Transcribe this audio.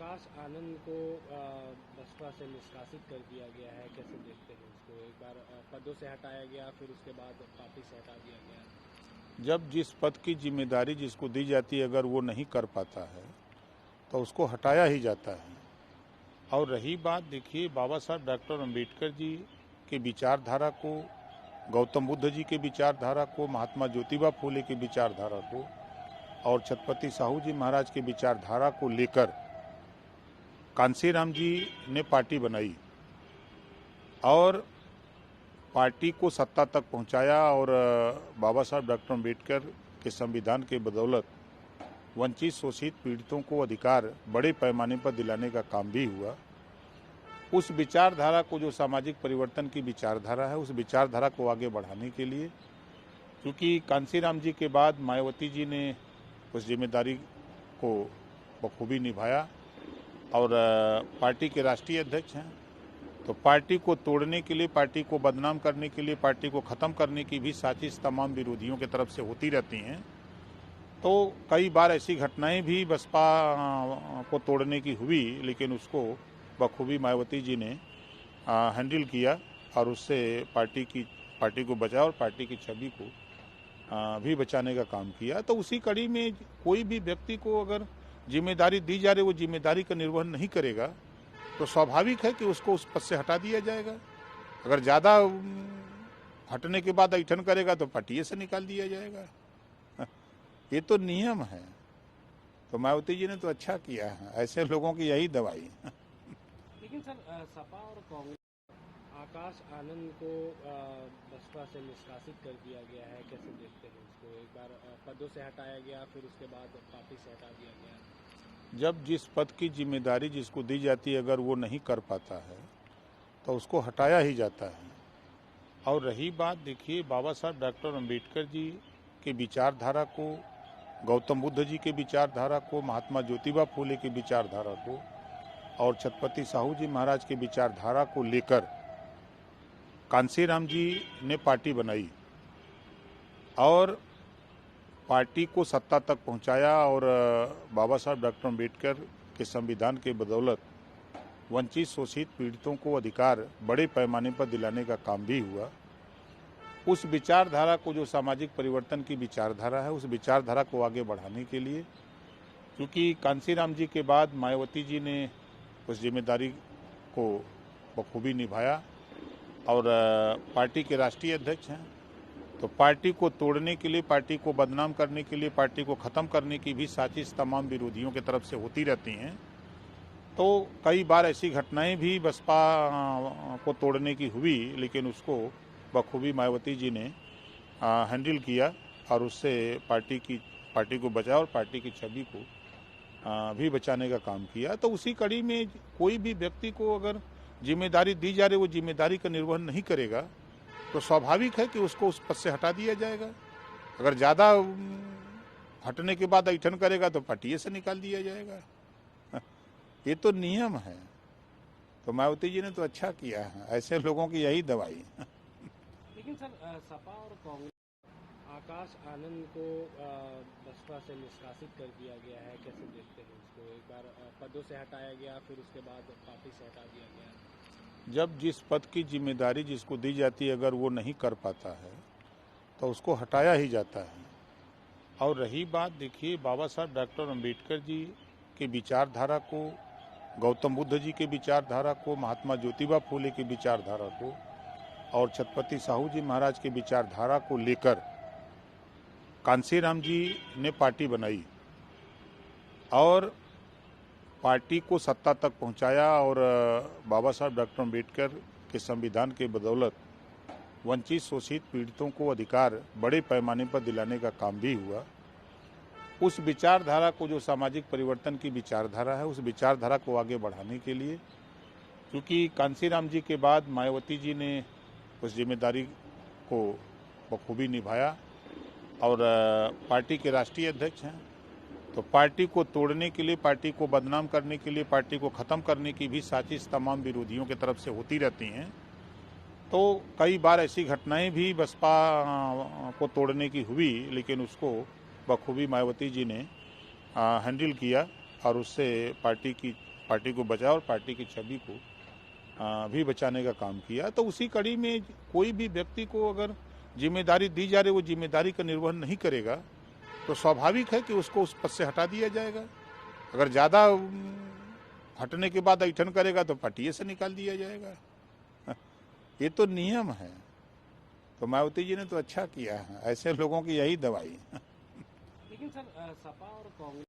आकाश आनंद को बसपा से निष्कासित कर दिया गया है, कैसे देखते हैं उसको? एक बार पदों से हटाया गया, फिर उसके बाद पार्टी से हटा दिया गया। जब जिस पद की जिम्मेदारी जिसको दी जाती है अगर वो नहीं कर पाता है तो उसको हटाया ही जाता है। और रही बात, देखिए, बाबा साहब डॉक्टर अम्बेडकर जी के विचारधारा को, गौतम बुद्ध जी के विचारधारा को, महात्मा ज्योतिबा फूले की विचारधारा को और छत्रपति साहू जी महाराज की विचारधारा को लेकर कांसीराम जी ने पार्टी बनाई और पार्टी को सत्ता तक पहुंचाया। और बाबा साहब डॉक्टर अम्बेडकर के संविधान के बदौलत वंचित शोषित पीड़ितों को अधिकार बड़े पैमाने पर दिलाने का काम भी हुआ। उस विचारधारा को, जो सामाजिक परिवर्तन की विचारधारा है, उस विचारधारा को आगे बढ़ाने के लिए, क्योंकि कांसीराम जी के बाद मायावती जी ने उस जिम्मेदारी को बखूबी निभाया और पार्टी के राष्ट्रीय अध्यक्ष हैं, तो पार्टी को तोड़ने के लिए, पार्टी को बदनाम करने के लिए, पार्टी को ख़त्म करने की भी साजिश तमाम विरोधियों की तरफ से होती रहती हैं। तो कई बार ऐसी घटनाएं भी बसपा को तोड़ने की हुई, लेकिन उसको बखूबी मायावती जी ने हैंडल किया और उससे पार्टी को बचाया और पार्टी की छवि को भी बचाने का काम किया। तो उसी कड़ी में कोई भी व्यक्ति को अगर जिम्मेदारी दी जा रही, वो जिम्मेदारी का निर्वहन नहीं करेगा तो स्वाभाविक है कि उसको उस पद से हटा दिया जाएगा। अगर ज़्यादा हटने के बाद ऐठन करेगा तो पार्टी से निकाल दिया जाएगा। ये तो नियम है। तो मायावती जी ने तो अच्छा किया है, ऐसे लोगों की यही दवाई। लेकिन सर, सपा और कांग्रेस आकाश आनंद को बसपा से निष्कासित कर दिया गया है, कैसे देखते हैं उसको? एक बार पदों से हटाया गया, फिर उसके बाद पार्टी से हटा दिया गया। जब जिस पद की जिम्मेदारी जिसको दी जाती है अगर वो नहीं कर पाता है तो उसको हटाया ही जाता है। और रही बात, देखिए, बाबा साहब डॉक्टर अम्बेडकर जी के विचारधारा को, गौतम बुद्ध जी के विचारधारा को, महात्मा ज्योतिबा फूले की विचारधारा को और छत्रपति साहू जी महाराज की विचारधारा को लेकर कांसीराम जी ने पार्टी बनाई और पार्टी को सत्ता तक पहुंचाया। और बाबा साहब डॉक्टर अम्बेडकर के संविधान के बदौलत वंचित शोषित पीड़ितों को अधिकार बड़े पैमाने पर दिलाने का काम भी हुआ। उस विचारधारा को, जो सामाजिक परिवर्तन की विचारधारा है, उस विचारधारा को आगे बढ़ाने के लिए, क्योंकि कांसीराम जी के बाद मायावती जी ने उस जिम्मेदारी को बखूबी निभाया और पार्टी के राष्ट्रीय अध्यक्ष हैं, तो पार्टी को तोड़ने के लिए, पार्टी को बदनाम करने के लिए, पार्टी को ख़त्म करने की भी साजिश तमाम विरोधियों की तरफ से होती रहती हैं। तो कई बार ऐसी घटनाएं भी बसपा को तोड़ने की हुई, लेकिन उसको बखूबी मायावती जी ने हैंडल किया और उससे पार्टी को बचाया और पार्टी की छवि को भी बचाने का काम किया। तो उसी कड़ी में कोई भी व्यक्ति को अगर जिम्मेदारी दी जा रही, वो जिम्मेदारी का निर्वहन नहीं करेगा तो स्वाभाविक है कि उसको उस पद से हटा दिया जाएगा। अगर ज़्यादा हटने के बाद ऐठन करेगा तो पार्टी से निकाल दिया जाएगा। ये तो नियम है। तो मायावती जी ने तो अच्छा किया है, ऐसे लोगों की यही दवाई। लेकिन सर, सपा और कांग्रेस आकाश आनंद को बसपा से निष्कासित कर दिया गया है, कैसे देखते हैं उसको? एक बार पदों से हटाया गया, फिर उसके बाद पार्टी से हटा दिया गया। जब जिस पद की जिम्मेदारी जिसको दी जाती है अगर वो नहीं कर पाता है तो उसको हटाया ही जाता है। और रही बात, देखिए, बाबा साहब डॉक्टर अम्बेडकर जी के विचारधारा को, गौतम बुद्ध जी के विचारधारा को, महात्मा ज्योतिबा फूले की विचारधारा को और छत्रपति साहू जी महाराज की विचारधारा को लेकर कांसीराम जी ने पार्टी बनाई और पार्टी को सत्ता तक पहुंचाया। और बाबा साहब डॉक्टर अम्बेडकर के संविधान के बदौलत वंचित शोषित पीड़ितों को अधिकार बड़े पैमाने पर दिलाने का काम भी हुआ। उस विचारधारा को, जो सामाजिक परिवर्तन की विचारधारा है, उस विचारधारा को आगे बढ़ाने के लिए, क्योंकि कांसीराम जी के बाद मायावती जी ने उस जिम्मेदारी को बखूबी निभाया और पार्टी के राष्ट्रीय अध्यक्ष हैं, तो पार्टी को तोड़ने के लिए, पार्टी को बदनाम करने के लिए, पार्टी को ख़त्म करने की भी साजिश तमाम विरोधियों की तरफ से होती रहती हैं। तो कई बार ऐसी घटनाएं भी बसपा को तोड़ने की हुई, लेकिन उसको बखूबी मायावती जी ने हैंडल किया और उससे पार्टी को बचाया और पार्टी की छवि को भी बचाने का काम किया। तो उसी कड़ी में कोई भी व्यक्ति को अगर जिम्मेदारी दी जा रही, वो जिम्मेदारी का निर्वहन नहीं करेगा तो स्वाभाविक है कि उसको उस पद से हटा दिया जाएगा। अगर ज़्यादा हटने के बाद ऐठन करेगा तो पार्टी से निकाल दिया जाएगा। ये तो नियम है। तो मायावती जी ने तो अच्छा किया है, ऐसे लोगों की यही दवाई। लेकिन सर सपा और कांग्रेस